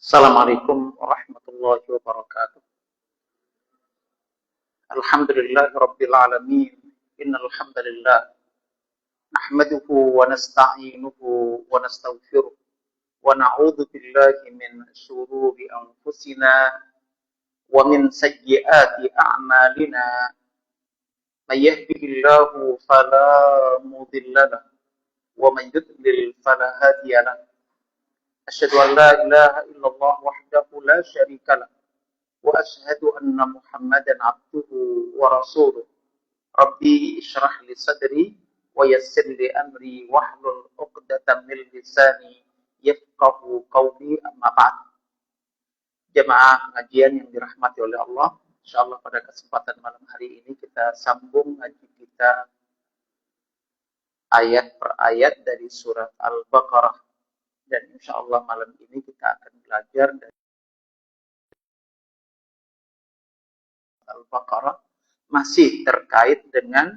Assalamualaikum warahmatullahi wabarakatuh. Alhamdulillahi rabbil alamin. Innal hamdalillah nahmaduhu wa nasta'inuhu wa nastaghfiruh wa na'udzu billahi min shururi anfusina wa min sayyiati a'malina. May yahdihillahu fala mudilla lahu wa man yudlil fala hadiya lahu. Asyhadu an la ilaha illallah wahdahu la syarika lahu wa asyhadu anna Muhammadan abduhu wa rasuluh. Rabbi ishrah li sadri wa yassir li amri wahlul 'uqdatam min lisani yafqahu qawli, amma ba'd. Jemaah pengajian yang dirahmati oleh Allah, insyaallah pada kesempatan malam hari ini kita sambung ngaji kita ayat per ayat dari surat Al-Baqarah, dan insyaallah malam ini kita akan belajar dari Al-Baqarah masih terkait dengan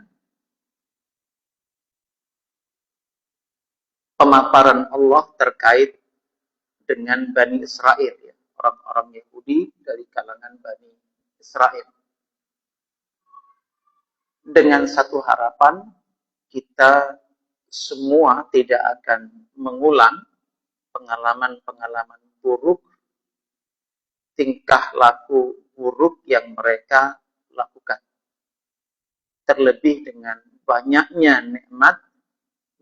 pemaparan Allah terkait dengan Bani Israel, ya, orang-orang Yahudi dari kalangan Bani Israel. Dengan satu harapan, kita semua tidak akan mengulang pengalaman-pengalaman buruk, tingkah laku buruk yang mereka lakukan. Terlebih dengan banyaknya nikmat,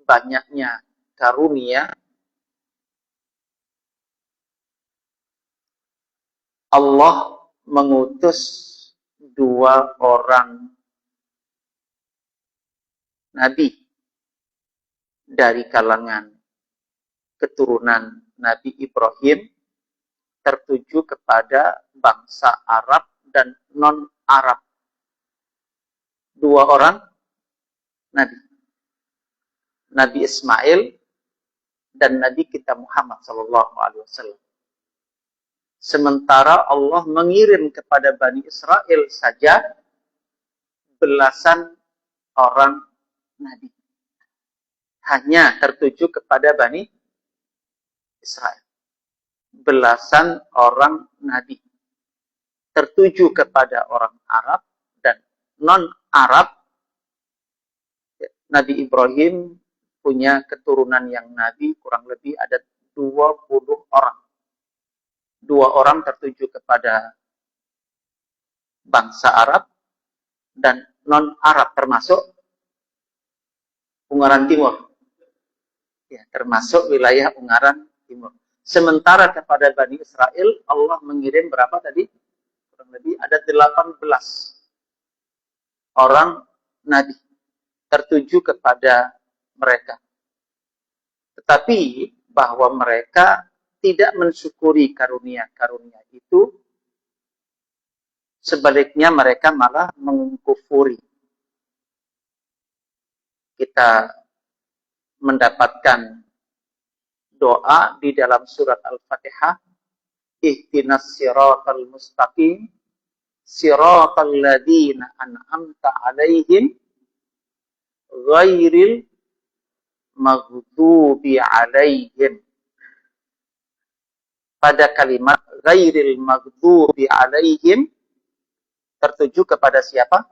banyaknya karunia, Allah mengutus dua orang nabi dari kalangan keturunan Nabi Ibrahim, tertuju kepada bangsa Arab dan non-Arab. Dua orang nabi, Nabi Ismail dan Nabi kita Muhammad SAW. Sementara Allah mengirim kepada Bani Israel saja belasan orang nabi. Hanya tertuju kepada Bani Israel. Belasan orang nabi. Tertuju kepada orang Arab dan non-Arab. Nabi Ibrahim punya keturunan yang nabi kurang lebih ada 20 orang. 2 orang tertuju kepada bangsa Arab dan non-Arab, termasuk Ungaran Timur. Ya, termasuk wilayah Ungaran Timur. Sementara kepada Bani Israel, Allah mengirim berapa tadi? Kurang lebih ada 18 orang nabi tertuju kepada mereka. Tetapi bahwa mereka tidak mensyukuri karunia-karunia itu, sebaliknya mereka malah mengkufuri. Kita mendapatkan doa di dalam surat Al-Fatihah, ihdinas siratal mustaqim siratal ladzina an'amta 'alaihim ghairil maghdubi 'alaihim. Pada kalimat ghairil maghdubi 'alaihim tertuju kepada siapa?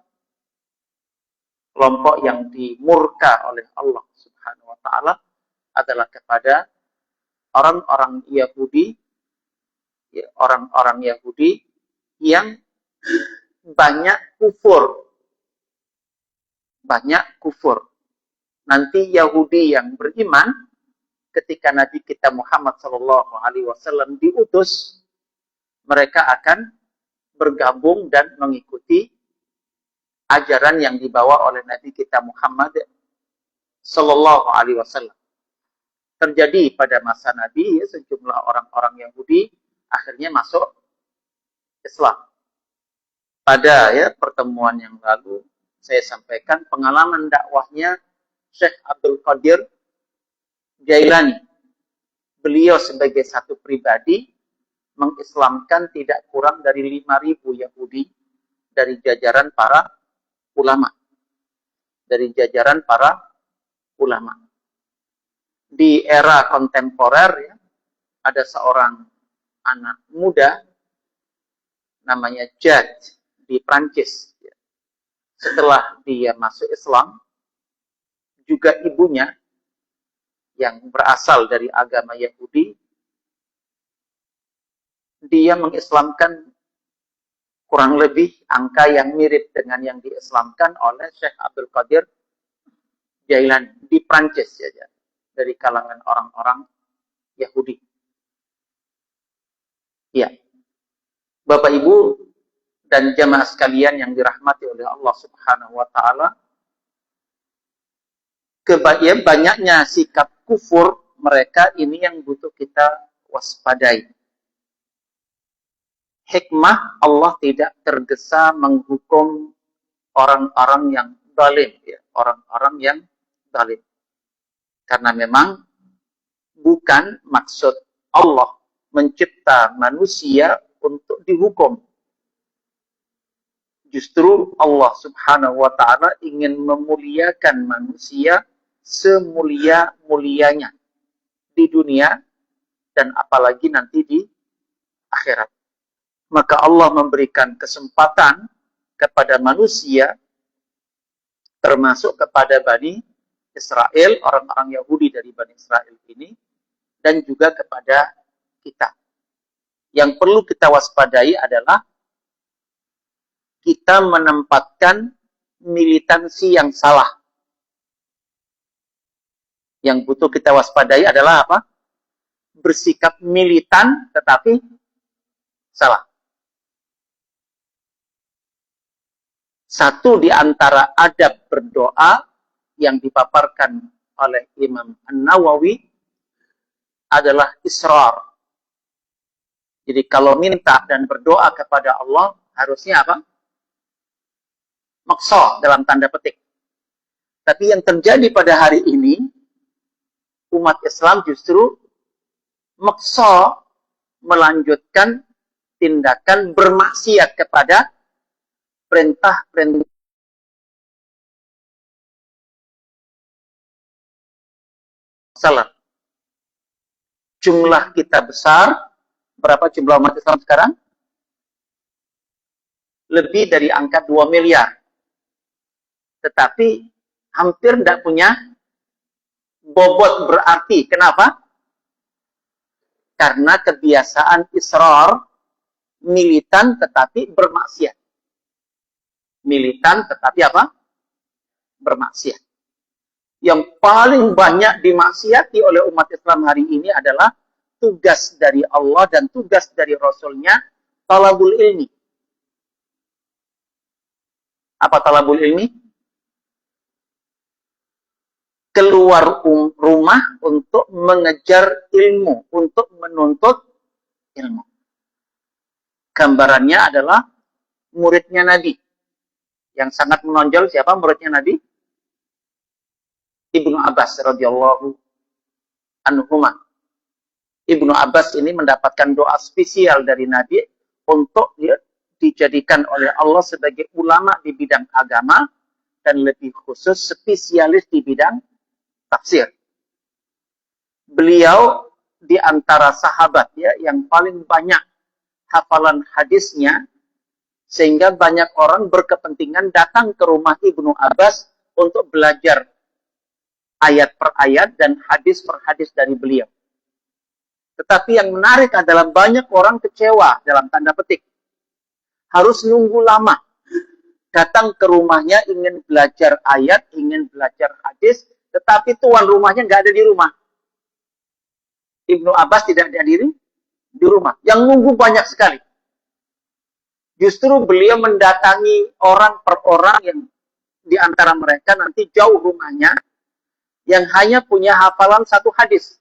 Kelompok yang dimurka oleh Allah Subhanahu wa taala adalah kepada orang-orang Yahudi, ya, orang-orang Yahudi yang banyak kufur. Banyak kufur. Nanti Yahudi yang beriman ketika Nabi kita Muhammad SAW diutus, mereka akan bergabung dan mengikuti ajaran yang dibawa oleh Nabi kita Muhammad SAW. Terjadi pada masa Nabi, sejumlah orang-orang Yahudi akhirnya masuk Islam. Pada pertemuan yang lalu saya sampaikan pengalaman dakwahnya Syekh Abdul Qadir Jailani. Beliau sebagai satu pribadi mengislamkan tidak kurang dari 5.000 Yahudi dari jajaran para ulama. Dari jajaran para ulama. Di era kontemporer, ya, ada seorang anak muda namanya Jad di Prancis. Setelah dia masuk Islam, juga ibunya yang berasal dari agama Yahudi, dia mengislamkan kurang lebih angka yang mirip dengan yang diislamkan oleh Syekh Abdul Qadir Jailani di Prancis saja, dari kalangan orang-orang Yahudi. Ya, Bapak Ibu dan jamaah sekalian yang dirahmati oleh Allah Subhanahu wa taala, banyaknya sikap kufur mereka ini yang butuh kita waspadai. Hikmah Allah tidak tergesa menghukum orang-orang yang zalim, ya, orang-orang yang zalim. Karena memang bukan maksud Allah mencipta manusia untuk dihukum. Justru Allah Subhanahu wa taala ingin memuliakan manusia semulia-mulianya di dunia dan apalagi nanti di akhirat. Maka Allah memberikan kesempatan kepada manusia, termasuk kepada Bani Israel, orang-orang Yahudi dari Bani Israel ini, dan juga kepada kita. Yang perlu kita waspadai adalah kita menempatkan militansi yang salah. Yang butuh kita waspadai adalah apa? Bersikap militan tetapi salah. Satu di antara adab berdoa yang dipaparkan oleh Imam An-Nawawi adalah israr. Jadi kalau minta dan berdoa kepada Allah harusnya apa? Maksa dalam tanda petik. Tapi yang terjadi pada hari ini, umat Islam justru maksa melanjutkan tindakan bermaksiat kepada perintah-perintah salah. Jumlah kita besar. Berapa jumlah umat Islam sekarang? Lebih dari angka 2 miliar. Tetapi hampir tidak punya bobot berarti. Kenapa? Karena kebiasaan israr, militan tetapi bermaksiat. Militan tetapi apa? Bermaksiat. Yang paling banyak dimaksiati oleh umat Islam hari ini adalah tugas dari Allah dan tugas dari Rasulnya, talabul ilmi. Apa talabul ilmi? Keluar rumah untuk mengejar ilmu, untuk menuntut ilmu. Gambarannya adalah muridnya Nabi. Yang sangat menonjol siapa muridnya Nabi? Ibnu Abbas radhiyallahu anhuma. Ibnu Abbas ini mendapatkan doa spesial dari Nabi untuk dijadikan oleh Allah sebagai ulama di bidang agama dan lebih khusus spesialis di bidang tafsir. Beliau di antara sahabat ya yang paling banyak hafalan hadisnya, sehingga banyak orang berkepentingan datang ke rumah Ibnu Abbas untuk belajar ayat per ayat dan hadis per hadis dari beliau. Tetapi yang menarik adalah banyak orang kecewa dalam tanda petik. Harus nunggu lama. Datang ke rumahnya ingin belajar ayat, ingin belajar hadis, tetapi tuan rumahnya nggak ada di rumah. Ibnu Abbas tidak dihadiri di rumah. Yang nunggu banyak sekali. Justru beliau mendatangi orang per orang yang di antara mereka nanti jauh rumahnya, yang hanya punya hafalan satu hadis.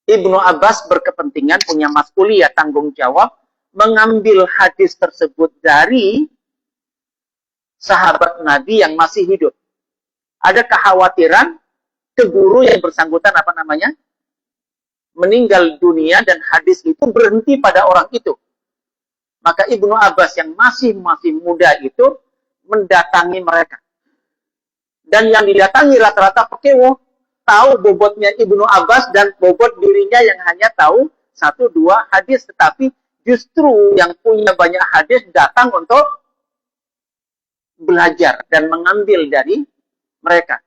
Ibnu Abbas berkepentingan, punya mas'uliyah, tanggung jawab, mengambil hadis tersebut dari sahabat Nabi yang masih hidup. Ada kekhawatiran ke guru yang bersangkutan meninggal dunia dan hadis itu berhenti pada orang itu. Maka Ibnu Abbas yang masih muda itu mendatangi mereka. Dan yang didatangi rata-rata pekewo. tahu bobotnya Ibnu Abbas dan bobot dirinya yang hanya tahu 1-2 hadis, tetapi justru yang punya banyak hadis datang untuk belajar dan mengambil dari mereka.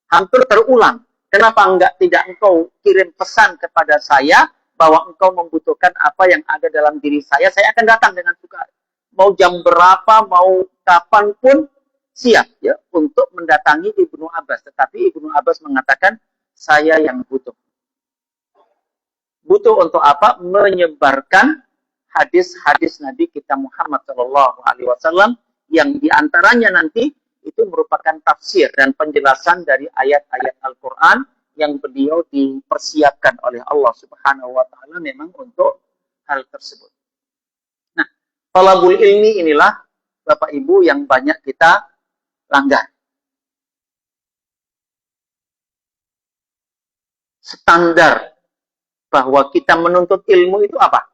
Hampir terulang. Kenapa tidak engkau kirim pesan kepada saya bahwa engkau membutuhkan apa yang ada dalam diri saya akan datang dengan suka. Mau jam berapa, mau kapanpun siap ya untuk mendatangi Ibnu Abbas. Tetapi Ibnu Abbas mengatakan, saya yang butuh. Butuh untuk apa? Menyebarkan hadis-hadis Nabi kita Muhammad SAW yang diantaranya nanti itu merupakan tafsir dan penjelasan dari ayat-ayat Al-Quran yang beliau dipersiapkan oleh Allah Subhanahu wa Ta'ala memang untuk hal tersebut. Nah, talabul ilmi inilah Bapak Ibu yang banyak kita langgar. Standar bahwa kita menuntut ilmu itu apa?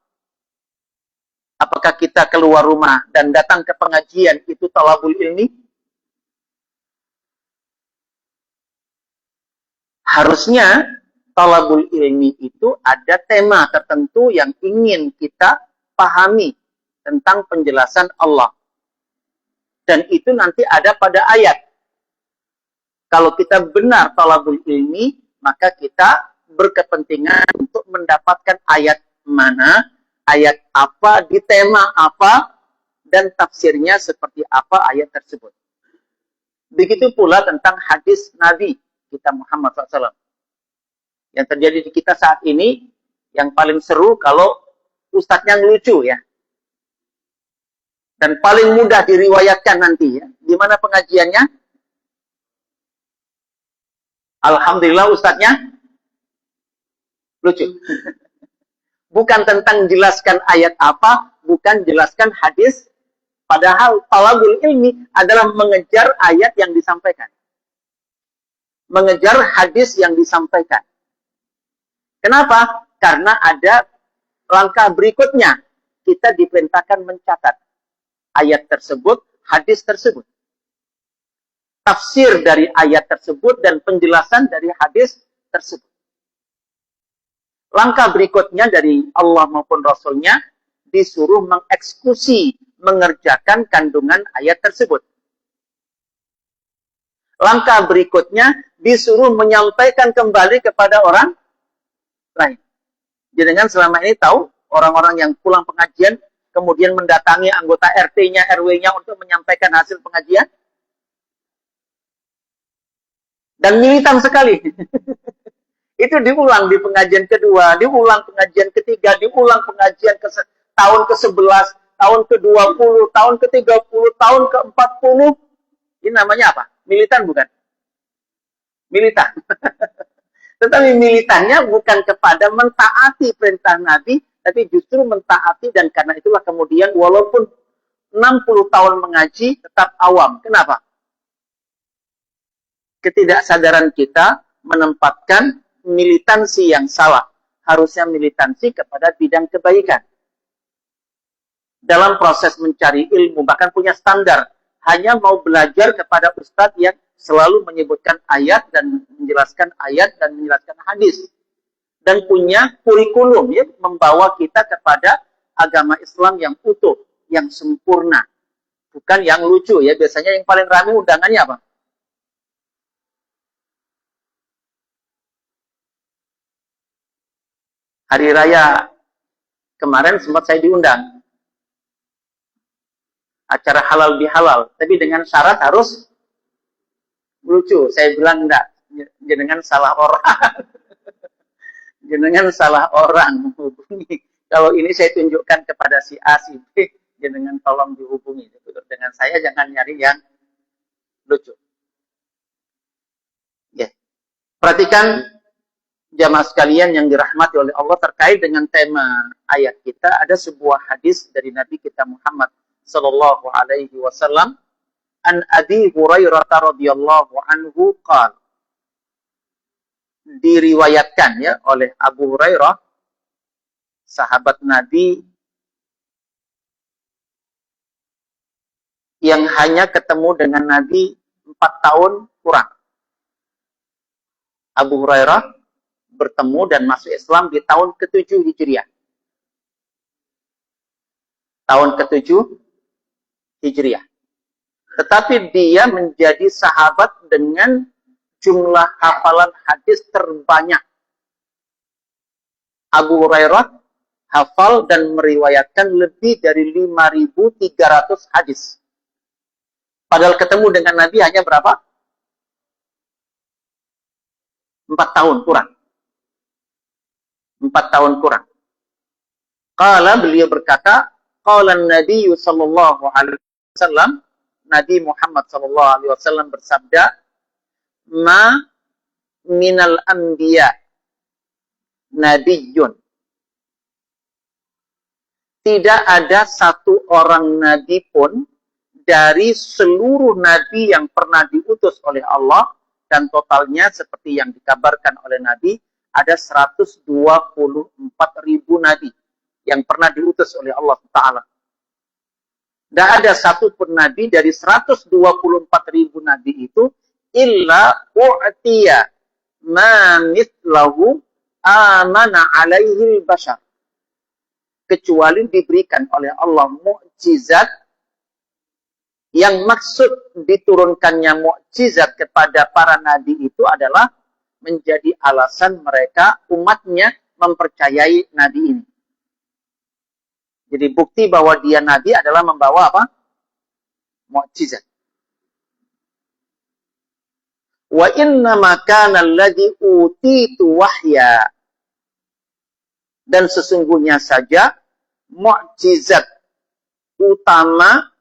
Apakah kita keluar rumah dan datang ke pengajian itu talabul ilmi? Harusnya talabul ilmi itu ada tema tertentu yang ingin kita pahami tentang penjelasan Allah. Dan itu nanti ada pada ayat. Kalau kita benar talabul ilmi, maka kita berkepentingan untuk mendapatkan ayat mana, ayat apa, di tema apa, dan tafsirnya seperti apa ayat tersebut. Begitu pula tentang hadis Nabi kita Muhammad SAW. Yang terjadi di kita saat ini, yang paling seru kalau ustadznya ngelucu ya. Dan paling mudah diriwayatkan nanti ya. Gimana pengajiannya? Alhamdulillah ustadznya lucu. Bukan tentang jelaskan ayat apa, bukan jelaskan hadis. Padahal talabul ilmi adalah mengejar ayat yang disampaikan. Mengejar hadis yang disampaikan. Kenapa? Karena ada langkah berikutnya. Kita diperintahkan mencatat ayat tersebut, hadis tersebut. Tafsir dari ayat tersebut dan penjelasan dari hadis tersebut. Langkah berikutnya dari Allah maupun Rasulnya disuruh mengeksekusi, mengerjakan kandungan ayat tersebut. Langkah berikutnya disuruh menyampaikan kembali kepada orang lain. Jangan selama ini tahu orang-orang yang pulang pengajian kemudian mendatangi anggota RT-nya, RW-nya untuk menyampaikan hasil pengajian. Dan militan sekali. Itu diulang di pengajian kedua, diulang pengajian ketiga, diulang pengajian tahun ke-11, tahun ke-20, tahun ke-30, tahun ke-40. Ini namanya apa? Militan bukan? Militan. Tetapi militannya bukan kepada mentaati perintah Nabi, tapi justru mentaati, dan karena itulah kemudian walaupun 60 tahun mengaji tetap awam. Kenapa? Ketidaksadaran kita menempatkan militansi yang salah. Harusnya militansi kepada bidang kebaikan. Dalam proses mencari ilmu, bahkan punya standar. Hanya mau belajar kepada ustadz yang selalu menyebutkan ayat dan menjelaskan ayat dan menjelaskan hadis. Dan punya kurikulum ya, membawa kita kepada agama Islam yang utuh, yang sempurna. Bukan yang lucu ya. Biasanya yang paling ramai undangannya apa? Hari raya kemarin sempat saya diundang. Acara halal bihalal. Tapi dengan syarat harus lucu. Saya bilang enggak. Jenengan salah orang. Jenengan salah orang menghubungi. Kalau ini saya tunjukkan kepada si A, si B. Jenengan tolong dihubungi. Dengan saya jangan nyari yang lucu. Ya. Perhatikan jamaah sekalian yang dirahmati oleh Allah terkait dengan tema ayat kita. Ada sebuah hadis dari Nabi kita Muhammad sallallahu alaihi wasallam, an Abi Hurairah radhiyallahu anhu qala, diriwayatkan ya oleh Abu Hurairah, sahabat Nabi yang hanya ketemu dengan Nabi 4 tahun kurang. Abu Hurairah bertemu dan masuk Islam di tahun ke-7 Hijriah. Tahun ke-7 Hijriah. Tetapi dia menjadi sahabat dengan jumlah hafalan hadis terbanyak. Abu Hurairah hafal dan meriwayatkan lebih dari 5.300 hadis. Padahal ketemu dengan Nabi hanya berapa? 4 tahun kurang. 4 tahun kurang. Qala, beliau berkata, qala Nabi sallallahu alaihi wasallam, Nabi Muhammad sallallahu alaihi wasallam bersabda, ma minal anbiya nabiyyun. Tidak ada satu orang nabi pun dari seluruh nabi yang pernah diutus oleh Allah, dan totalnya seperti yang dikabarkan oleh Nabi, ada 124.000 nabi yang pernah diutus oleh Allah Ta'ala. Tidak ada satu pun nabi dari 124.000 nabi itu, illa u'tiya ma mithlahu amana alaihi bashar. Kecuali diberikan oleh Allah mukjizat, yang maksud diturunkannya mukjizat kepada para nabi itu adalah menjadi alasan mereka, umatnya, mempercayai nabi ini. Jadi bukti bahwa dia nabi adalah membawa apa? Mukjizat. Wa innama kana alladhi utitu wahya. Dan sesungguhnya saja mukjizat utama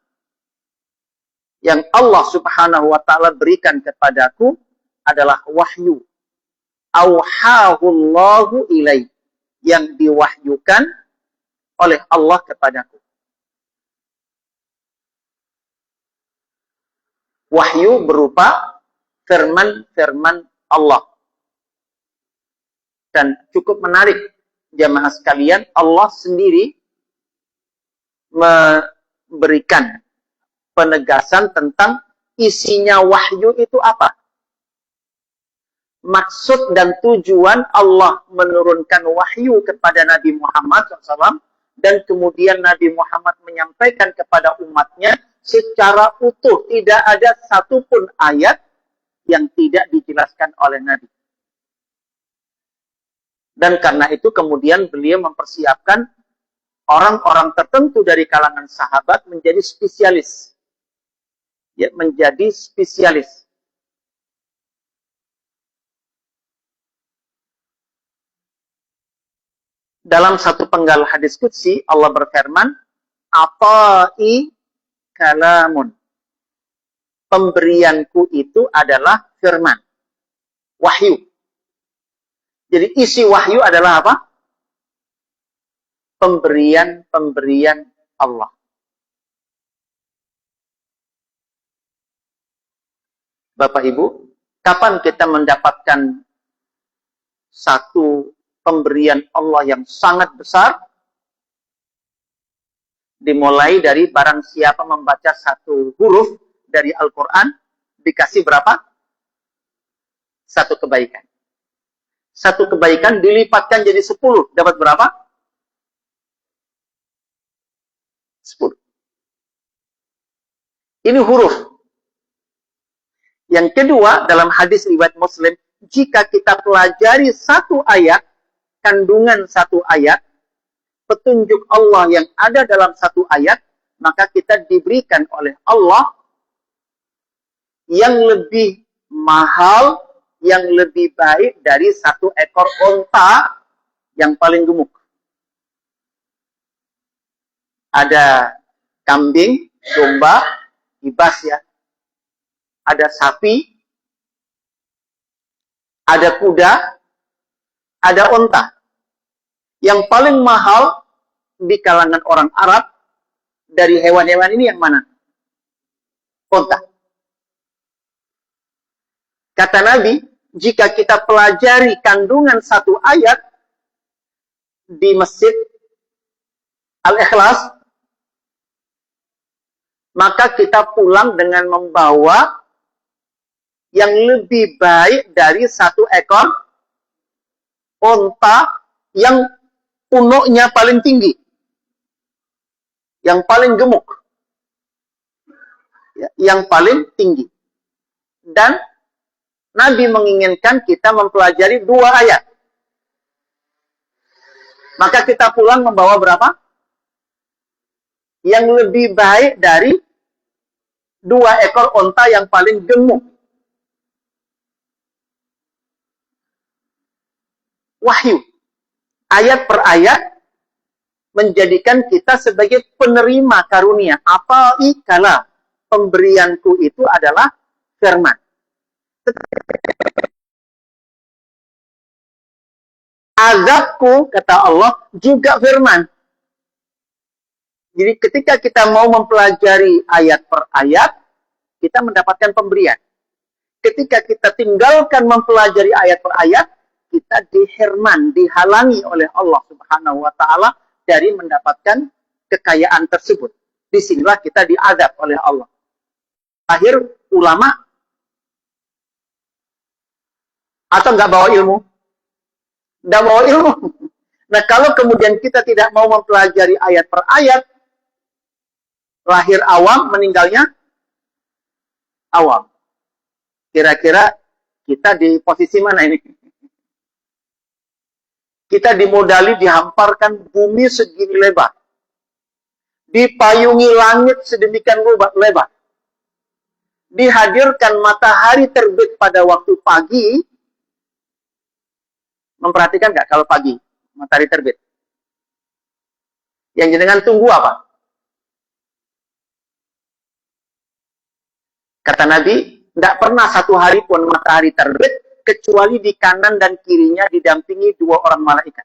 yang Allah Subhanahu wa taala berikan kepadaku adalah wahyu. Auhahullahu ilaih, yang diwahyukan oleh Allah kepadaku. Wahyu berupa firman-firman Allah. Dan cukup menarik jamaah sekalian, Allah sendiri memberikan penegasan tentang isinya wahyu itu apa. Maksud dan tujuan Allah menurunkan wahyu kepada Nabi Muhammad SAW, dan kemudian Nabi Muhammad menyampaikan kepada umatnya secara utuh. Tidak ada satupun ayat yang tidak dijelaskan oleh Nabi. Dan karena itu kemudian beliau mempersiapkan orang-orang tertentu dari kalangan sahabat menjadi spesialis. Ya, menjadi spesialis. Dalam satu penggal hadis qudsi, Allah berfirman, "Ata'i kalamun." Pemberianku itu adalah firman, wahyu. Jadi isi wahyu adalah apa? Pemberian-pemberian Allah. Bapak Ibu, kapan kita mendapatkan satu pemberian Allah yang sangat besar? Dimulai dari barang siapa membaca satu huruf dari Al-Quran, dikasih berapa? Satu kebaikan. Satu kebaikan dilipatkan jadi 10. Dapat berapa? 10. Ini huruf. Yang kedua, dalam hadis riwayat Muslim, jika kita pelajari satu ayat, kandungan satu ayat, petunjuk Allah yang ada dalam satu ayat, maka kita diberikan oleh Allah yang lebih mahal, yang lebih baik dari satu ekor onta yang paling gemuk. Ada kambing, domba, kibas ya. Ada sapi, ada kuda, ada onta. Yang paling mahal di kalangan orang Arab dari hewan-hewan ini yang mana? Onta. Kata Nabi, jika kita pelajari kandungan satu ayat di Masjid Al-Ikhlas, maka kita pulang dengan membawa yang lebih baik dari satu ekor unta yang punuknya paling tinggi, yang paling gemuk, yang paling tinggi. Dan Nabi menginginkan kita mempelajari 2 ayat. Maka kita pulang membawa berapa? Yang lebih baik dari 2 ekor unta yang paling gemuk. Wahyu. Ayat per ayat menjadikan kita sebagai penerima karunia. Apa ikala pemberianku itu adalah firman. Azabku, kata Allah, juga firman. Jadi ketika kita mau mempelajari ayat per ayat, kita mendapatkan pemberian. Ketika kita tinggalkan mempelajari ayat per ayat, kita dihirman, dihalangi oleh Allah Subhanahu wa taala dari mendapatkan kekayaan tersebut. Disinilah kita diazab oleh Allah. Akhir ulama atau nggak bawa ilmu? Nggak bawa ilmu. Nah, kalau kemudian kita tidak mau mempelajari ayat per ayat, lahir awam, meninggalnya awam. Kira-kira kita di posisi mana ini? Kita dimodali dihamparkan bumi segini lebar. Dipayungi langit sedemikian lebar. Dihadirkan matahari terbit pada waktu pagi. Memperhatikan nggak kalau pagi matahari terbit? Yang jenengan tunggu apa? Kata Nabi, tidak pernah satu hari pun matahari terbit kecuali di kanan dan kirinya didampingi 2 orang malaikat.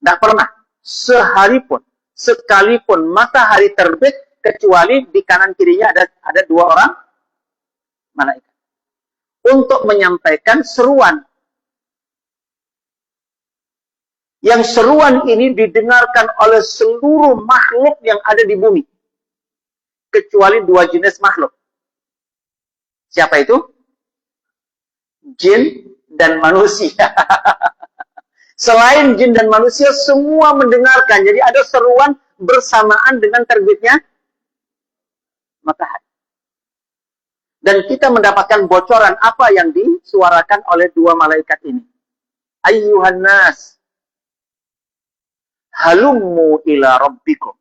Tidak pernah sehari pun, sekalipun matahari terbit kecuali di kanan kirinya ada 2 orang malaikat untuk menyampaikan seruan. Yang seruan ini didengarkan oleh seluruh makhluk yang ada di bumi. Kecuali 2 jenis makhluk. Siapa itu? Jin dan manusia. Selain jin dan manusia, semua mendengarkan. Jadi ada seruan bersamaan dengan terbitnya matahari. Dan kita mendapatkan bocoran apa yang disuarakan oleh 2 malaikat ini. Ayyuhan nas, halummu ila rabbikum.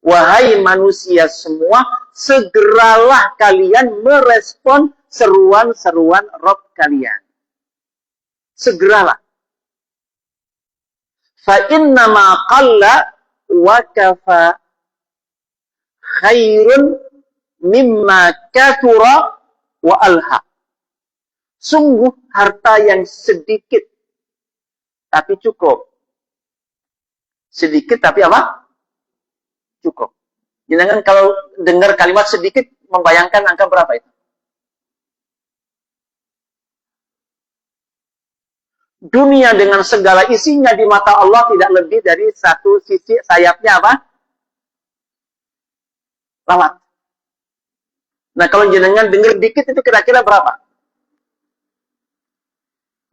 Wahai manusia semua, segeralah kalian merespon seruan-seruan Rabb kalian. Segeralah. Fa innama qalla wa kafa khairun mimma kathura wa alha. Sungguh harta yang sedikit tapi cukup. Sedikit tapi apa? Cukup. Jangan kalau dengar kalimat sedikit membayangkan angka berapa itu? Dunia dengan segala isinya di mata Allah tidak lebih dari satu sisi sayapnya apa? Lalat. Nah, kalau jenengan dengar dikit itu kira-kira berapa?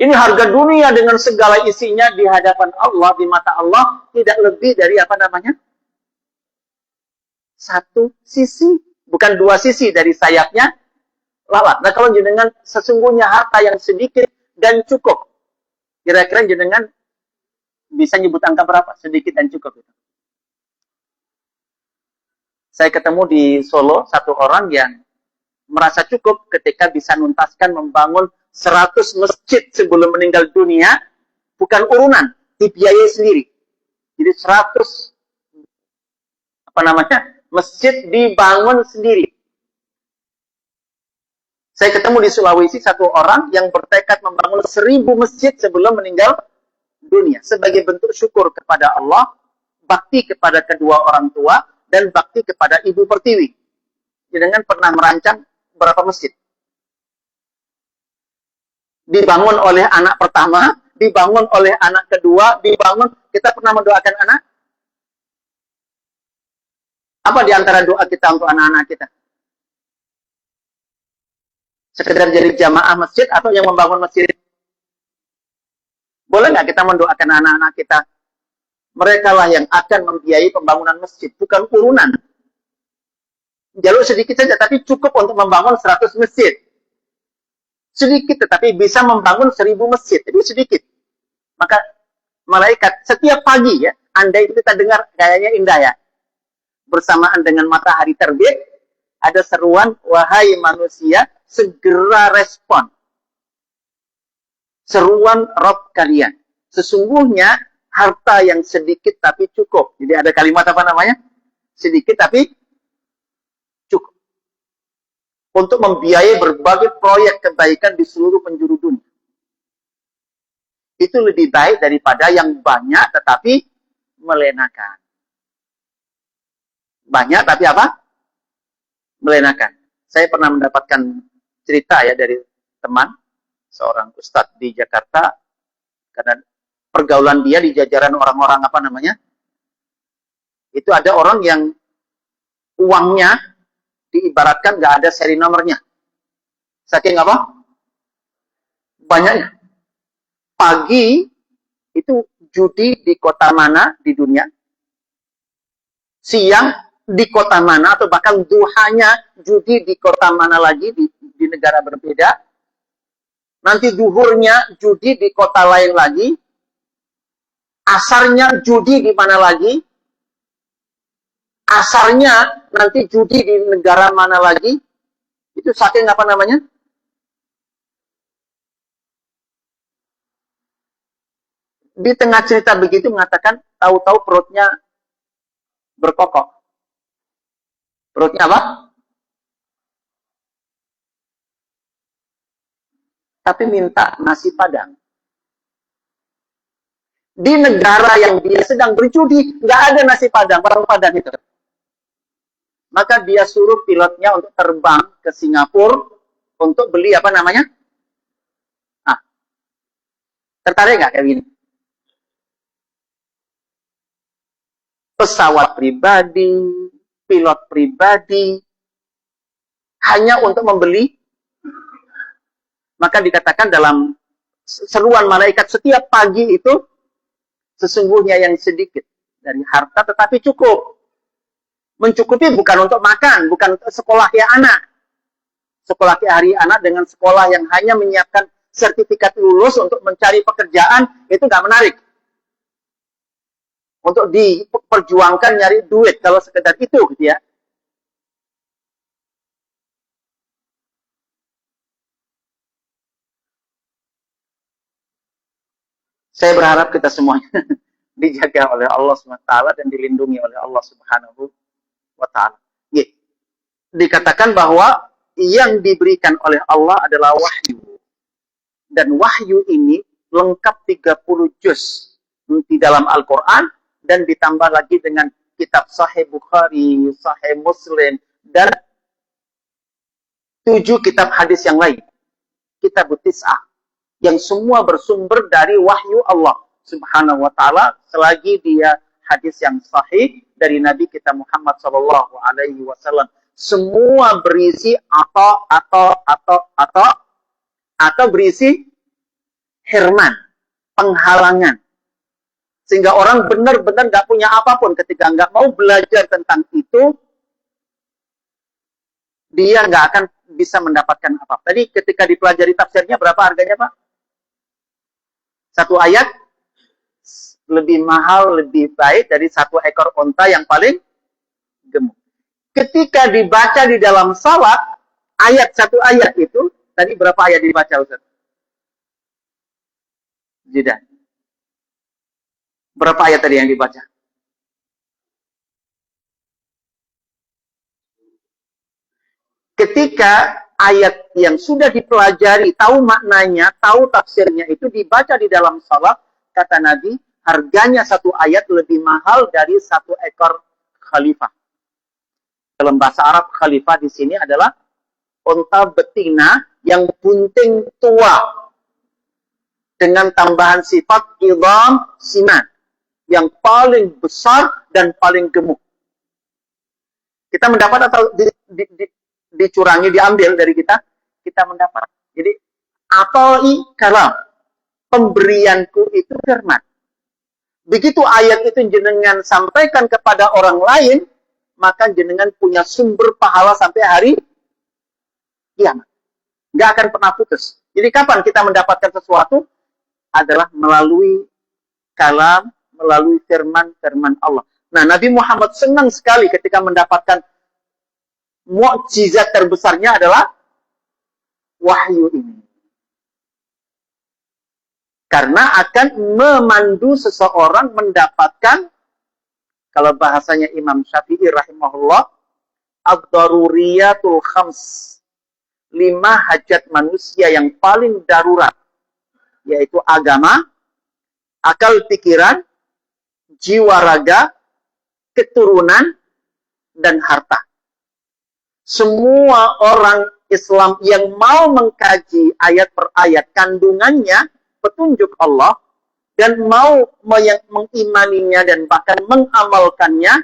Ini harga dunia dengan segala isinya di hadapan Allah, di mata Allah tidak lebih dari apa namanya? Satu sisi, bukan 2 sisi dari sayapnya lalat. Nah, kalau jenengan sesungguhnya harta yang sedikit dan cukup, kira-kira jenengan bisa nyebut angka berapa? Sedikit dan cukup itu. Saya ketemu di Solo satu orang yang merasa cukup ketika bisa nuntaskan membangun 100 masjid sebelum meninggal dunia, bukan urunan, dibiayai sendiri. Jadi 100 masjid dibangun sendiri. Saya ketemu di Sulawesi satu orang yang bertekad membangun 1000 masjid sebelum meninggal dunia. Sebagai bentuk syukur kepada Allah, bakti kepada kedua orang tua, dan bakti kepada Ibu Pertiwi. Jangan pernah merancang berapa masjid. Dibangun oleh anak pertama, dibangun oleh anak kedua, dibangun, kita pernah mendoakan anak? Apa di antara doa kita untuk anak-anak kita? Sekedar jadi jamaah masjid atau yang membangun masjid? Boleh nggak kita mendoakan anak-anak kita? Mereka lah yang akan membiayai pembangunan masjid, bukan urunan. Jalur sedikit saja, tapi cukup untuk membangun 100 masjid. Sedikit, tetapi bisa membangun 1000 masjid. Itu sedikit. Maka malaikat setiap pagi ya, andai itu kita dengar kayaknya indah ya. Bersamaan dengan matahari terbit, ada seruan, wahai manusia, segera respon. Seruan Rob kalian. Sesungguhnya harta yang sedikit tapi cukup. Jadi ada kalimat apa namanya? Sedikit tapi cukup. Untuk membiayai berbagai proyek kebaikan di seluruh penjuru dunia. Itu lebih baik daripada yang banyak tetapi melenakan. Banyak tapi apa? Melenakan. Saya pernah mendapatkan cerita ya dari teman, seorang ustadz di Jakarta, karena pergaulan dia di jajaran orang-orang apa namanya, itu ada orang yang uangnya diibaratkan nggak ada seri nomornya. Saking apa? Banyaknya. Pagi itu judi di kota mana di dunia, siang di kota mana, atau bahkan duhanya judi di kota mana lagi di negara berbeda, nanti duhurnya judi di kota lain lagi, asarnya judi di mana lagi, asarnya nanti judi di negara mana lagi. Itu saking apa namanya? Di tengah cerita begitu mengatakan, tahu-tahu perutnya berkokok. Perutnya apa? Tapi minta nasi padang. Di negara yang dia sedang berjudi, nggak ada nasi padang, warung padang itu. Maka dia suruh pilotnya untuk terbang ke Singapura untuk beli apa namanya? Ah, tertarik nggak kayak gini? Pesawat pribadi, pilot pribadi, hanya untuk membeli. Maka dikatakan dalam seruan malaikat setiap pagi itu, sesungguhnya yang sedikit dari harta tetapi cukup. Mencukupi bukan untuk makan, bukan untuk sekolah ya anak. Sekolah hari anak dengan sekolah yang hanya menyiapkan sertifikat lulus untuk mencari pekerjaan, itu nggak menarik. Untuk diperjuangkan nyari duit, kalau sekedar itu gitu ya. Saya berharap kita semuanya dijaga oleh Allah SWT dan dilindungi oleh Allah Subhanahu wa Ta'ala. Dikatakan bahwa yang diberikan oleh Allah adalah wahyu. Dan wahyu ini lengkap 30 juz di dalam Al-Quran, dan ditambah lagi dengan kitab Sahih Bukhari, Sahih Muslim, dan 7 kitab hadis yang lain. Kitab Tis'ah. Yang semua bersumber dari wahyu Allah Subhanahu wa Ta'ala, selagi dia hadis yang sahih dari Nabi kita Muhammad sallallahu alaihi wasallam. Semua berisi atau berisi hirman, penghalangan. Sehingga orang benar-benar nggak punya apapun ketika nggak mau belajar tentang itu, dia nggak akan bisa mendapatkan apa. Tadi ketika dipelajari tafsirnya, berapa harganya Pak? Satu ayat lebih mahal, lebih baik dari 1 ekor onta yang paling gemuk. Ketika dibaca di dalam salat, satu ayat itu, tadi berapa ayat dibaca Ustaz? Jeda. Berapa ayat tadi yang dibaca? Ketika ayat yang sudah dipelajari, tahu maknanya, tahu tafsirnya, itu dibaca di dalam salat, kata Nabi, harganya 1 ayat lebih mahal dari 1 ekor khalifah. Dalam bahasa Arab, khalifah di sini adalah unta betina yang bunting tua dengan tambahan sifat idham siman, yang paling besar dan paling gemuk. Kita mendapat atau dicurangi, diambil dari kita? kita mendapat. Jadi atoi kalam, pemberianku itu firman. Begitu ayat itu jenengan sampaikan kepada orang lain, maka jenengan punya sumber pahala sampai hari kiamat. Nggak akan pernah putus. Jadi kapan kita mendapatkan sesuatu? Adalah melalui kalam, melalui firman Allah. Nah, Nabi Muhammad senang sekali ketika mendapatkan mukjizat terbesarnya adalah wahyu ini. Karena akan memandu seseorang mendapatkan, kalau bahasanya Imam Syafi'i rahimahullah, ad-daruriyatul khams, 5 hajat manusia yang paling darurat, yaitu agama, akal pikiran, jiwa raga, keturunan, dan harta. Semua orang Islam yang mau mengkaji ayat per ayat kandungannya, petunjuk Allah, dan mau mengimaninya dan bahkan mengamalkannya,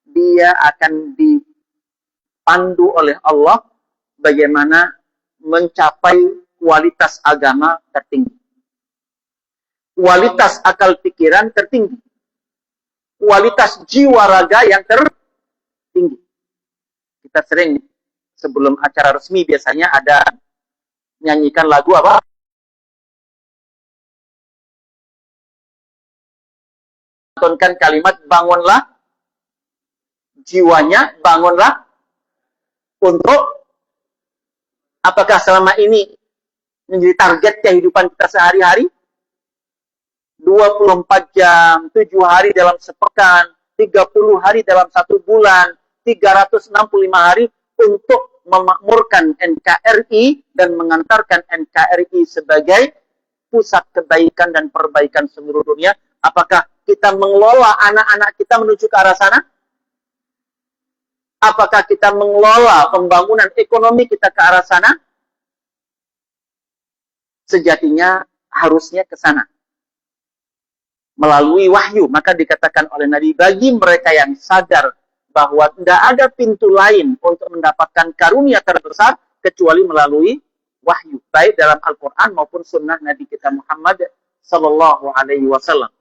dia akan dipandu oleh Allah bagaimana mencapai kualitas agama tertinggi, kualitas akal pikiran tertinggi, kualitas jiwa raga yang tertinggi. Kita sering sebelum acara resmi biasanya ada nyanyikan lagu apa? Tontonkan kalimat bangunlah jiwanya, bangunlah untuk, apakah selama ini menjadi target kehidupan kita sehari-hari? 24 jam, 7 hari dalam sepekan, 30 hari dalam 1 bulan, 365 hari untuk memakmurkan NKRI dan mengantarkan NKRI sebagai pusat kebaikan dan perbaikan seluruh dunia. Apakah kita mengelola anak-anak kita menuju ke arah sana? Apakah kita mengelola pembangunan ekonomi kita ke arah sana? Sejatinya harusnya ke sana. Melalui wahyu, maka dikatakan oleh Nabi, bagi mereka yang sadar bahwa tidak ada pintu lain untuk mendapatkan karunia terbesar kecuali melalui wahyu, baik dalam Al-Quran maupun sunnah Nabi kita Muhammad sallallahu alaihi wasallam.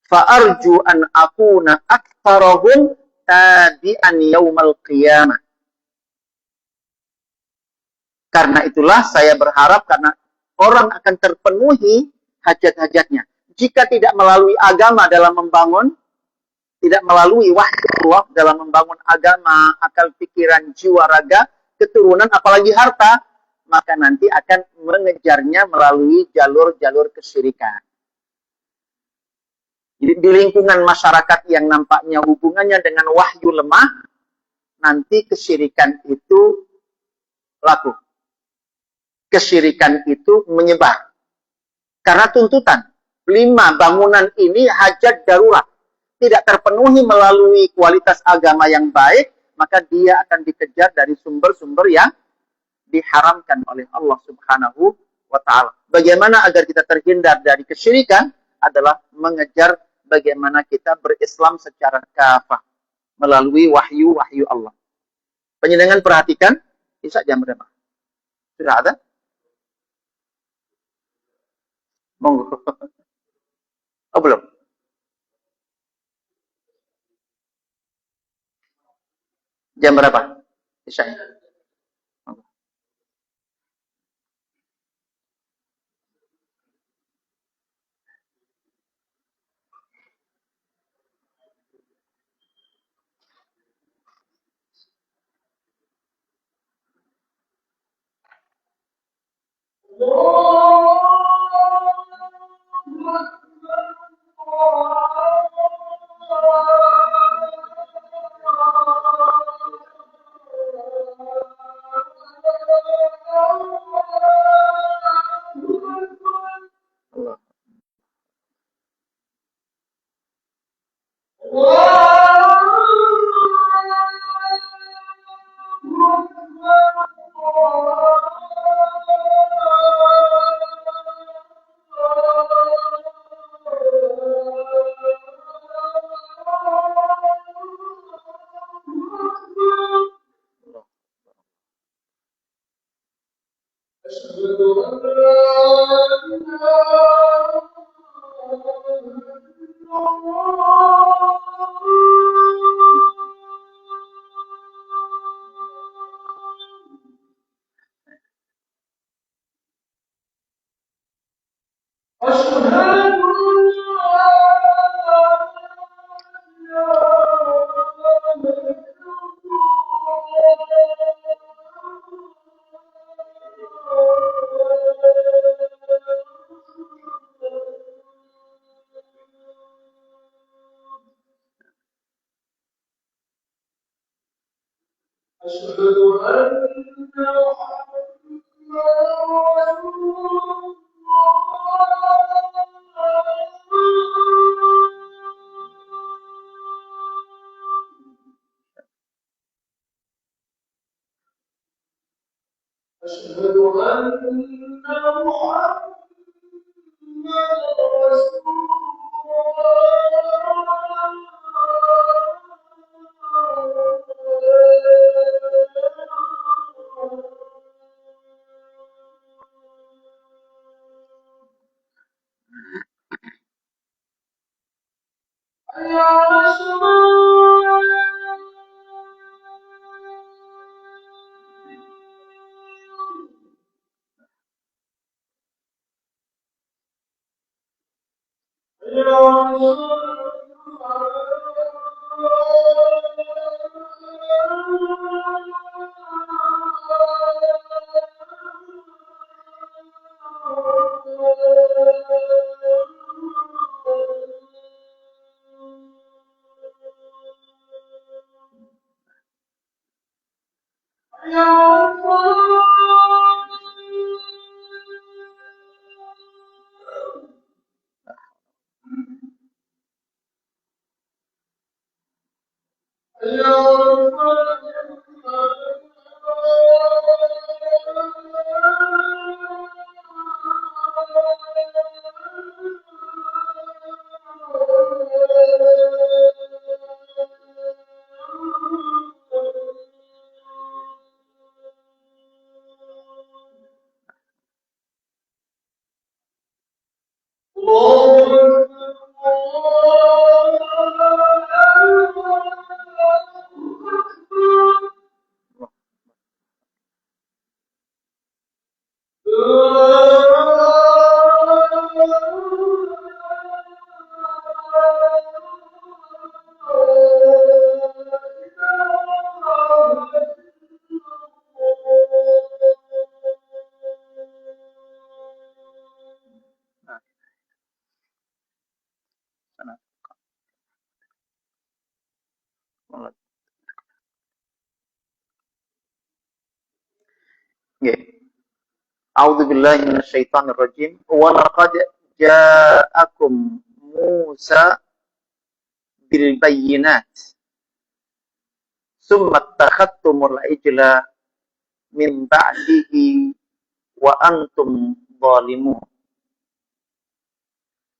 Fa'arju an akuna aktsarahum tabi'an yaumal qiyamah. Karena itulah saya berharap, karena orang akan terpenuhi hajat-hajatnya. Jika tidak melalui agama dalam membangun, tidak melalui wahyu Allah dalam membangun agama, akal pikiran, jiwa raga, keturunan, apalagi harta, maka nanti akan mengejarnya melalui jalur-jalur kesyirikan. Jadi di lingkungan masyarakat yang nampaknya hubungannya dengan wahyu lemah, nanti kesyirikan itu laku. Kesyirikan itu menyebar. Karena tuntutan. 5 bangunan ini hajat darurat. Tidak terpenuhi melalui kualitas agama yang baik, maka dia akan dikejar dari sumber-sumber yang diharamkan oleh Allah Subhanahu wa ta'ala. Bagaimana agar kita terhindar dari kesyirikan adalah mengejar bagaimana kita berislam secara kafah melalui wahyu-wahyu Allah. Penjenengan perhatikan, Isya jam berapa? Sudah ada? Monggo. Oh, belum. Jam berapa? Isya. A'udzu billahi minasyaitonir rajim. Wa laqad ja'akum Musa bil bayyinat. Summa takhattumul ijla min ba'dihi wa antum zalimun.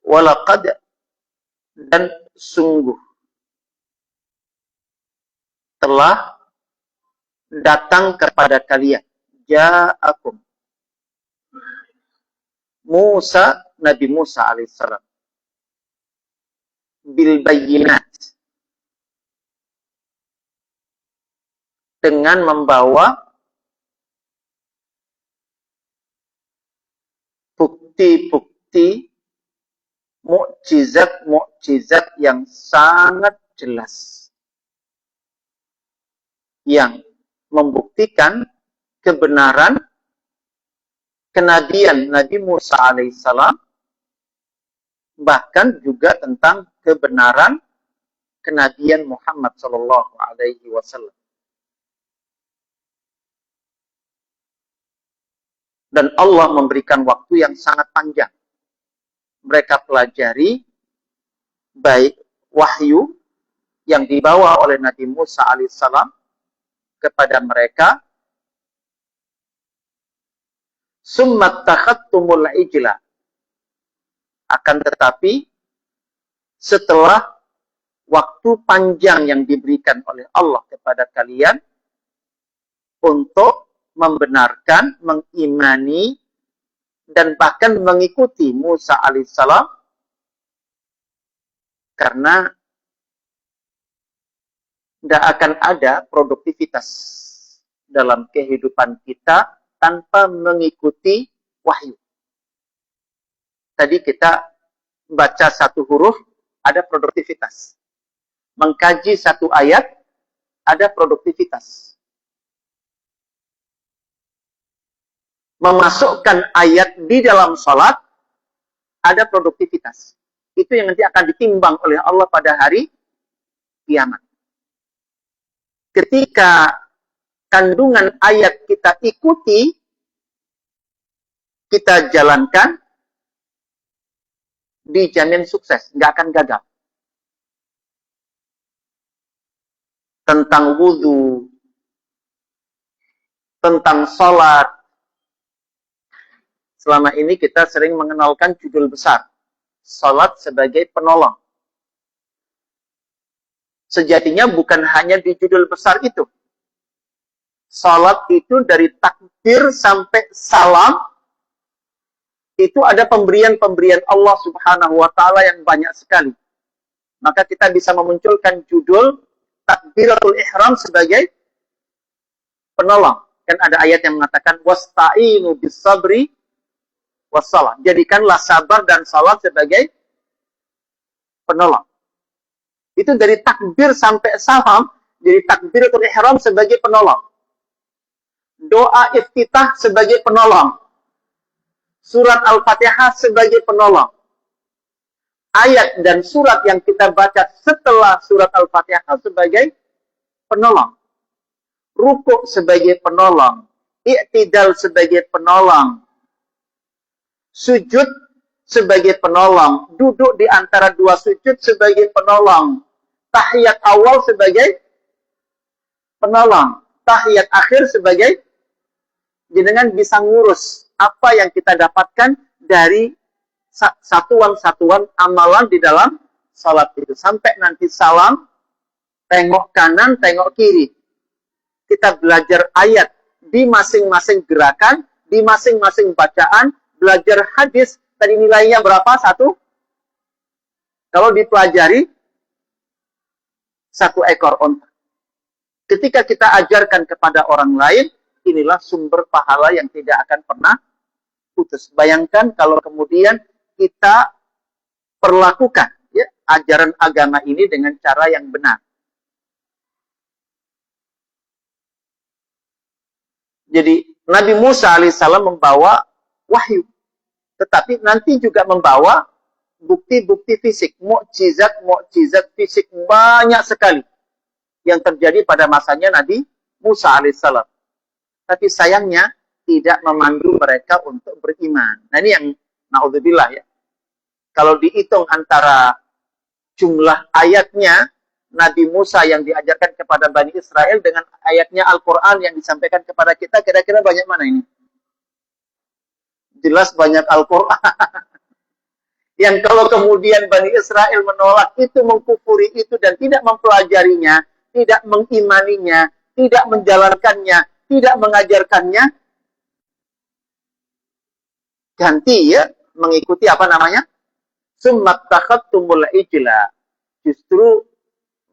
Wa laqad, dan sungguh telah datang kepada kalian, ja'akum, Musa, Nabi Musa alaihissalam, bil bayyinat, dengan membawa bukti-bukti, mukjizat-mukjizat yang sangat jelas, yang membuktikan kebenaran kenabian Nabi Musa alaihissalam, bahkan juga tentang kebenaran kenabian Muhammad sallallahu alaihi wasallam. Dan Allah memberikan waktu yang sangat panjang. Mereka pelajari baik wahyu yang dibawa oleh Nabi Musa alaihissalam kepada mereka, summa takhattumul ijla, akan tetapi setelah waktu panjang yang diberikan oleh Allah kepada kalian untuk membenarkan, mengimani dan bahkan mengikuti Musa alaihissalam, karena tidak akan ada produktivitas dalam kehidupan kita tanpa mengikuti wahyu. Tadi kita baca satu huruf, ada produktivitas. Mengkaji satu ayat, ada produktivitas. Memasukkan ayat di dalam sholat, ada produktivitas. Itu yang nanti akan ditimbang oleh Allah pada hari kiamat. Ketika kandungan ayat kita ikuti, kita jalankan, dijamin sukses, nggak akan gagal. Tentang wudhu, tentang sholat, selama ini kita sering mengenalkan judul besar, sholat sebagai penolong. Sejatinya bukan hanya di judul besar itu. Salat itu dari takbir sampai salam, itu ada pemberian-pemberian Allah Subhanahu wa Ta'ala yang banyak sekali. Maka kita bisa memunculkan judul takbiratul ihram sebagai penolong. Kan ada ayat yang mengatakan wasta'inu bis sabri wassalah. Jadikanlah sabar dan salat sebagai penolong. Itu dari takbir sampai salam, jadi takbiratul ihram sebagai penolong. Doa iftitah sebagai penolong. Surat Al-Fatihah sebagai penolong. Ayat dan surat yang kita baca setelah surat Al-Fatihah sebagai penolong. Rukuk sebagai penolong. I'tidal sebagai penolong. Sujud sebagai penolong. Duduk di antara dua sujud sebagai penolong. Tahiyat awal sebagai penolong. Tahiyat akhir sebagai, jenengan bisa ngurus apa yang kita dapatkan dari satuan-satuan amalan di dalam salat itu. Sampai nanti salam, tengok kanan, tengok kiri. Kita belajar ayat di masing-masing gerakan, di masing-masing bacaan, belajar hadis, tadi nilainya berapa? 1. Kalau dipelajari, 1 ekor onta. Ketika kita ajarkan kepada orang lain, inilah sumber pahala yang tidak akan pernah putus. Bayangkan kalau kemudian kita perlakukan ya, ajaran agama ini dengan cara yang benar. Jadi Nabi Musa alaihissalam membawa wahyu, tetapi nanti juga membawa bukti-bukti fisik, mukjizat fisik banyak sekali yang terjadi pada masanya Nabi Musa alaihissalam. Tapi sayangnya tidak memandu mereka untuk beriman. Nah ini yang naudzubillah ya. Kalau dihitung antara jumlah ayatnya Nabi Musa yang diajarkan kepada Bani Israel dengan ayatnya Al-Quran yang disampaikan kepada kita, kira-kira banyak mana ini? Jelas banyak Al-Quran. Yang kalau kemudian Bani Israel menolak itu, mengkufuri itu, dan tidak mempelajarinya, tidak mengimaninya, tidak menjalankannya, tidak mengajarkannya, ganti ya, mengikuti apa namanya? Summat takhattumul ijla. Justru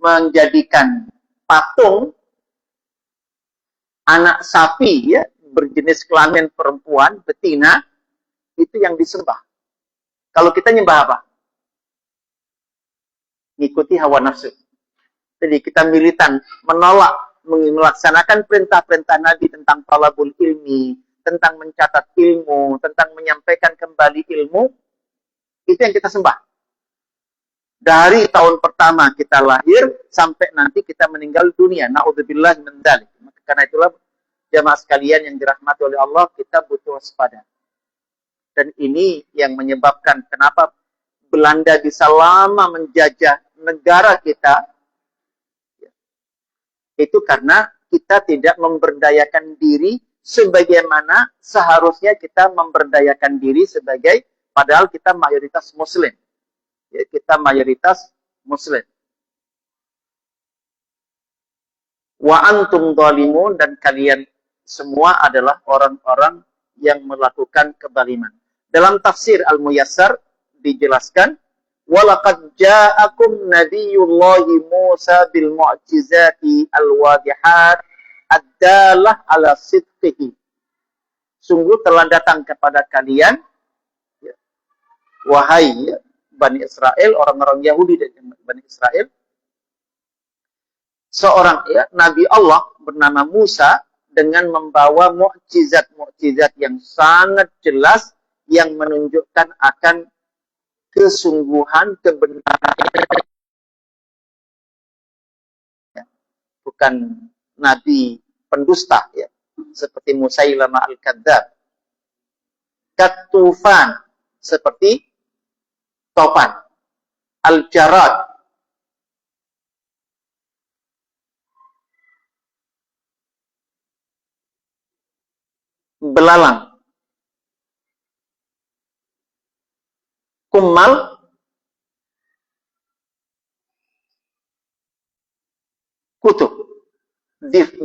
menjadikan patung anak sapi ya, berjenis kelamin perempuan, betina, itu yang disembah. Kalau kita nyembah apa? Ngikuti hawa nafsu. Jadi kita militan, menolak, melaksanakan perintah-perintah Nabi tentang talabul ilmi, tentang mencatat ilmu, tentang menyampaikan kembali ilmu, itu yang kita sembah. Dari tahun pertama kita lahir, sampai nanti kita meninggal dunia. Na'udzubillah min dzalik. Karena itulah, jamaah sekalian yang dirahmati oleh Allah, kita butuh waspada. Dan ini yang menyebabkan kenapa Belanda bisa lama menjajah negara kita. Itu karena kita tidak memberdayakan diri sebagaimana seharusnya kita memberdayakan diri sebagai, padahal kita mayoritas muslim. Ya, kita mayoritas muslim. Wa antum dhalimun, dan kalian semua adalah orang-orang yang melakukan kezaliman. Dalam tafsir Al-Muyassar dijelaskan, walaqad ja'akum nabiyullahi Musa bil mu'jizati al-wadihat ad-dalah ala sidqihi. Sungguh telah datang kepada kalian, wahai Bani Israel, orang-orang Yahudi dan Bani Israel, seorang Nabi Allah bernama Musa dengan membawa mukjizat-mukjizat yang sangat jelas yang menunjukkan akan kesungguhan, kebenaran. Bukan nabi pendusta ya, seperti Musailamah al-Kadzdzab. Katufan seperti Tofan, Al-Jarad, belalang, kumal, kutub,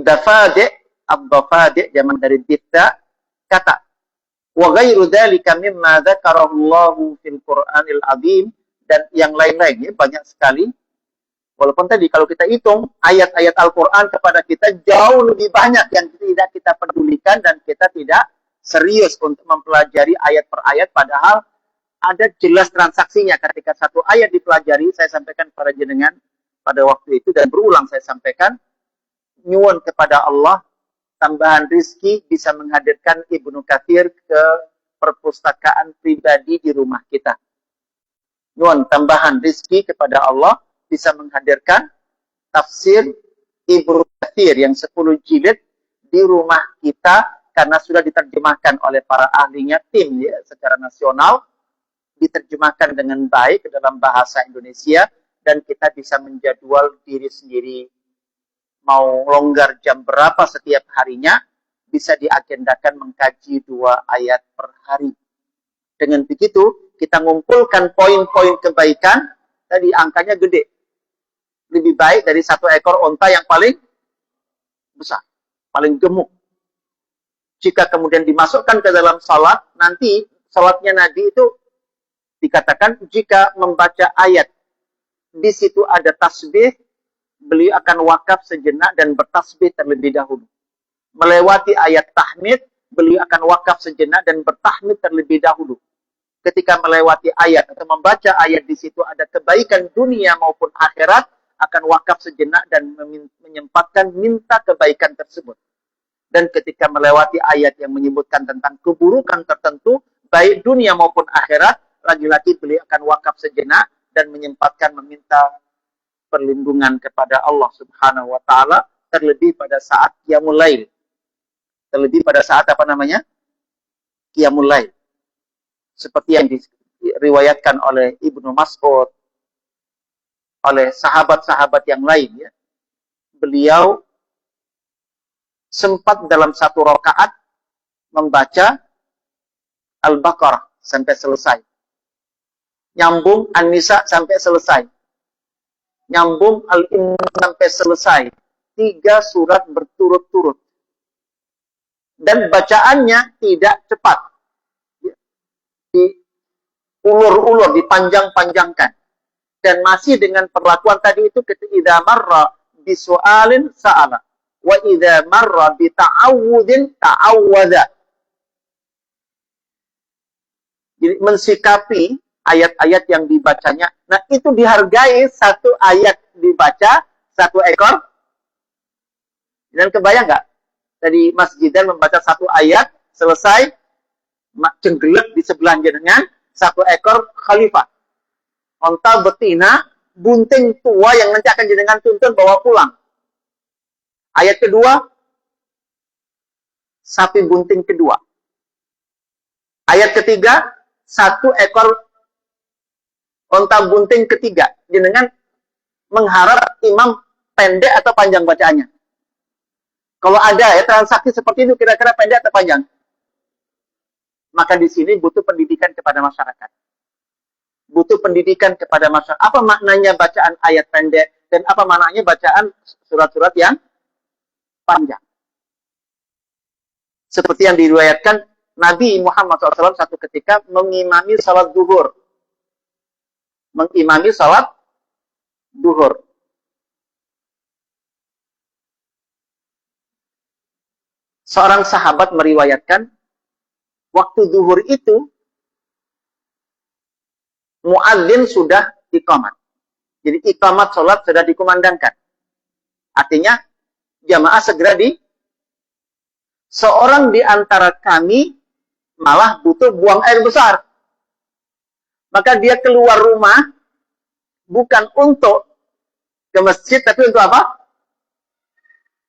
dafade, abdafade, zaman dari difta, kata. Wa ghairu dzalika mimma dzakarahu Allahu fil Qur'anil Azim, dan yang lain-lain ya, banyak sekali. Walaupun tadi kalau kita hitung ayat-ayat Al-Qur'an kepada kita jauh lebih banyak yang tidak kita pedulikan dan kita tidak serius untuk mempelajari ayat per ayat, padahal ada jelas transaksinya ketika satu ayat dipelajari. Saya sampaikan kepada jenengan pada waktu itu dan berulang saya sampaikan, nyuwun kepada Allah tambahan rizki bisa menghadirkan Ibnu Katsir ke perpustakaan pribadi di rumah kita. Nyuwun tambahan rizki kepada Allah bisa menghadirkan tafsir Ibnu Katsir yang 10 jilid di rumah kita karena sudah diterjemahkan oleh para ahlinya, tim ya, secara nasional, diterjemahkan dengan baik ke dalam bahasa Indonesia dan kita bisa menjadwal diri sendiri. Mau longgar jam berapa setiap harinya, bisa diagendakan mengkaji 2 ayat per hari. Dengan begitu, kita ngumpulkan poin-poin kebaikan, tadi angkanya gede. Lebih baik dari 1 ekor onta yang paling besar, paling gemuk. Jika kemudian dimasukkan ke dalam salat, nanti salatnya Nabi itu dikatakan jika membaca ayat, di situ ada tasbih, beliau akan wakaf sejenak dan bertasbih terlebih dahulu. Melewati ayat tahmid, beliau akan wakaf sejenak dan bertahmid terlebih dahulu. Ketika melewati ayat atau membaca ayat di situ ada kebaikan dunia maupun akhirat, akan wakaf sejenak dan menyempatkan minta kebaikan tersebut. Dan ketika melewati ayat yang menyebutkan tentang keburukan tertentu, baik dunia maupun akhirat, lagi-lagi beliau akan wakaf sejenak dan menyempatkan meminta perlindungan kepada Allah Subhanahu wa taala, terlebih pada saat qiyamul lail. Terlebih pada saat apa namanya? Qiyamul lail. Seperti yang diriwayatkan oleh Ibnu Mas'ud, oleh sahabat-sahabat yang lain ya. Beliau sempat dalam 1 rakaat membaca Al-Baqarah sampai selesai. Nyambung An-Nisa sampai selesai. Nyambung Al-Imran sampai selesai. 3 surat berturut-turut. Dan bacaannya tidak cepat. Diulur-ulur, dipanjang-panjangkan. Dan masih dengan perlakuan tadi itu, ketika idza marra bisu'alin sa'ala wa idza marra bita'awudin ta'awwadha. Jadi mensikapi ayat-ayat yang dibacanya. Nah, itu dihargai 1 ayat dibaca, 1 ekor. Dan kebayang nggak? Tadi masjidan membaca 1 ayat, selesai, cenggelek di sebelahnya dengan 1 ekor khalifah. Onta betina, bunting tua yang nanti akan jenengan tuntun bawa pulang. Ayat kedua, sapi bunting kedua. Ayat ketiga, 1 ekor onta bunting ketiga. Jenengan mengharap imam pendek atau panjang bacaannya. Kalau ada ya transaksi seperti itu, kira-kira pendek atau panjang? Maka di sini butuh pendidikan kepada masyarakat. Butuh pendidikan kepada masyarakat. Apa maknanya bacaan ayat pendek dan apa maknanya bacaan surat-surat yang panjang? Seperti yang diriwayatkan Nabi Muhammad SAW satu ketika mengimami salat duhur. Mengimami salat duhur. Seorang sahabat meriwayatkan, waktu duhur itu, muadzin sudah iqamat. Jadi iqamat salat sudah dikumandangkan. Artinya, jamaah segera seorang di antara kami malah butuh buang air besar. Maka dia keluar rumah bukan untuk ke masjid, tapi untuk apa?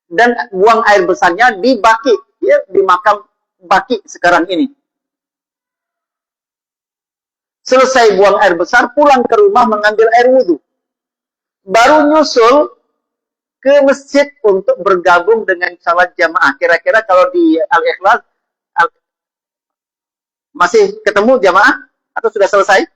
Dan buang air besarnya di Baki, ya, di makam Baki sekarang ini. Selesai buang air besar, pulang ke rumah mengambil air wudhu. Baru nyusul ke masjid untuk bergabung dengan salat jamaah. Kira-kira kalau di Al-Ikhlas masih ketemu jamaah atau sudah selesai?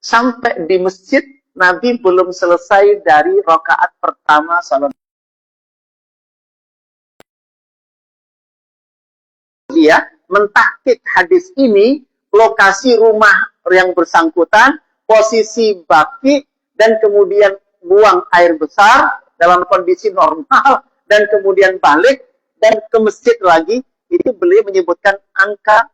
Sampai di masjid, Nabi belum selesai dari rakaat pertama salat. Dia mentahqiq hadis ini, lokasi rumah yang bersangkutan, posisi Baki, dan kemudian buang air besar dalam kondisi normal, dan kemudian balik, dan ke masjid lagi. Itu beliau menyebutkan angka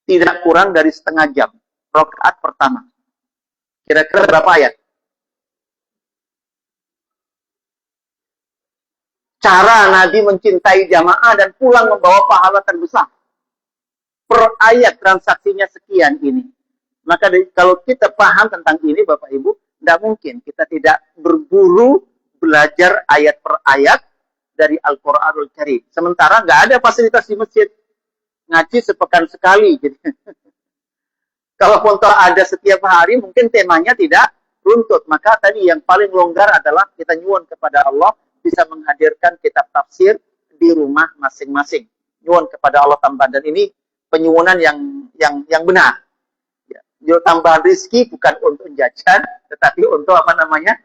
tidak kurang dari setengah jam. Rakaat pertama. Kira-kira berapa ayat? Cara Nabi mencintai jamaah dan pulang membawa pahala terbesar. Per ayat transaksinya sekian ini. Maka kalau kita paham tentang ini, Bapak Ibu, tidak mungkin kita tidak berburu belajar ayat per ayat dari Al-Quranul Karim. Sementara nggak ada fasilitas di masjid. Ngaji sepekan sekali. Jadi, kalaupun ada setiap hari, mungkin temanya tidak runtut. Maka tadi yang paling longgar adalah kita nyuwun kepada Allah bisa menghadirkan kitab tafsir di rumah masing-masing. Nyuwun kepada Allah tambahan. Dan ini penyuwunan yang benar. Ya, tambahan rizki bukan untuk jajan, tetapi untuk apa namanya?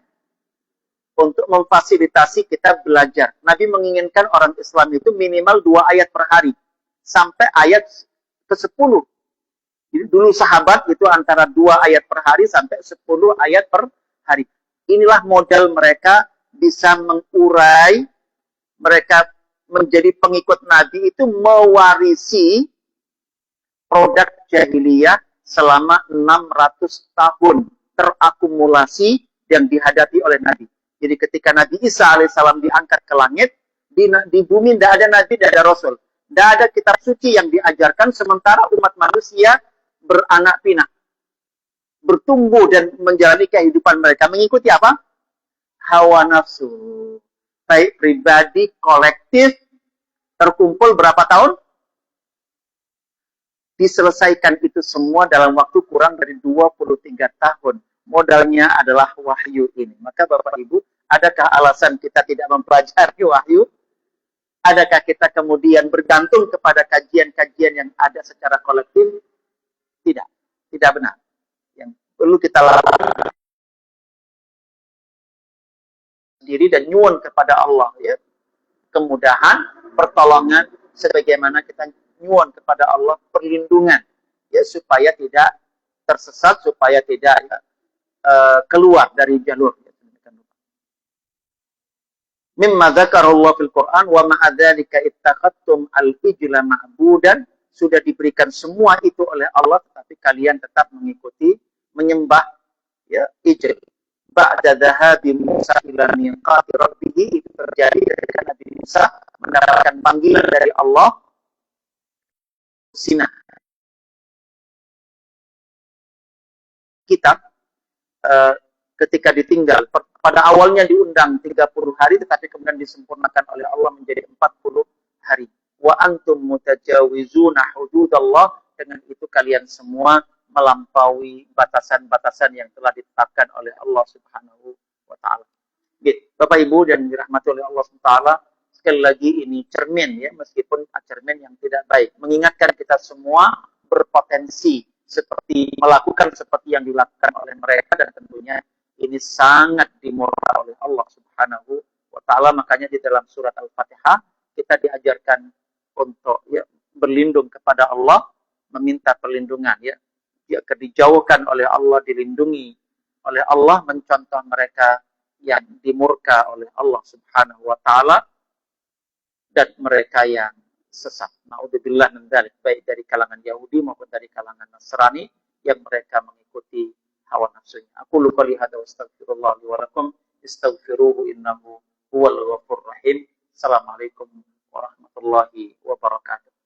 Untuk memfasilitasi kita belajar. Nabi menginginkan orang Islam itu minimal 2 ayat per hari. Sampai ayat ke-10. Jadi dulu sahabat itu antara 2 ayat per hari sampai 10 ayat per hari. Inilah modal mereka bisa mengurai, mereka menjadi pengikut Nabi itu mewarisi produk jahiliyah selama 600 tahun terakumulasi yang dihadapi oleh Nabi. Jadi ketika Nabi Isa alaihissalam diangkat ke langit, di bumi tidak ada Nabi, tidak ada Rasul. Tidak ada kitab suci yang diajarkan, sementara umat manusia beranak pinak. Bertumbuh dan menjalani kehidupan mereka. Mengikuti apa? Hawa nafsu. Baik pribadi, kolektif, terkumpul berapa tahun? Diselesaikan itu semua dalam waktu kurang dari 23 tahun. Modalnya adalah wahyu ini. Maka Bapak Ibu, adakah alasan kita tidak mempelajari wahyu? Adakah kita kemudian bergantung kepada kajian-kajian yang ada secara kolektif? Tidak. Tidak benar. Yang perlu kita lakukan sendiri dan nyuwun kepada Allah, ya, kemudahan, pertolongan, sebagaimana kita nyuwun kepada Allah perlindungan, ya, supaya tidak tersesat, supaya tidak keluar dari jalur. Mimma dzakarallahu fil Qur'an wa ma'adzalika ittakhadtum al-ijla ma'budan, sudah diberikan semua itu oleh Allah, tetapi kalian tetap mengikuti, menyembah, ya, ijl. Ba'da dhahabi Musa ila miqati rabbih, itu terjadi ketika Nabi Musa mendapatkan panggilan dari Allah Sinai. Kita ketika ditinggal, pada awalnya diundang 30 hari, tetapi kemudian disempurnakan oleh Allah menjadi 40 hari. Wa antum mutajawizuna hududallah, dengan itu kalian semua melampaui batasan-batasan yang telah ditetapkan oleh Allah Subhanahu wa taala. Bapak Ibu dan dirahmati oleh Allah Subhanahu wa taala, sekali lagi ini cermin, ya, meskipun cermin yang tidak baik, mengingatkan kita semua berpotensi seperti melakukan seperti yang dilakukan oleh mereka, dan tentunya ini sangat dimurka oleh Allah Subhanahu wa taala. Makanya di dalam surat Al-Fatihah kita diajarkan untuk ya berlindung kepada Allah, meminta perlindungan ya. Jika dijauhkan oleh Allah, dilindungi oleh Allah, mencontoh mereka yang dimurka oleh Allah Subhanahu wa taala dan mereka yang sesat. Naudzubillah min dzalik, baik dari kalangan Yahudi maupun dari kalangan Nasrani yang mereka mengikuti hawa nafsunya. Aku lupa lihat wa astaghfirullah li wa lakum istaghfiruhu innahu huwal ghafurur rahim. Assalamualaikum warahmatullahi wabarakatuh.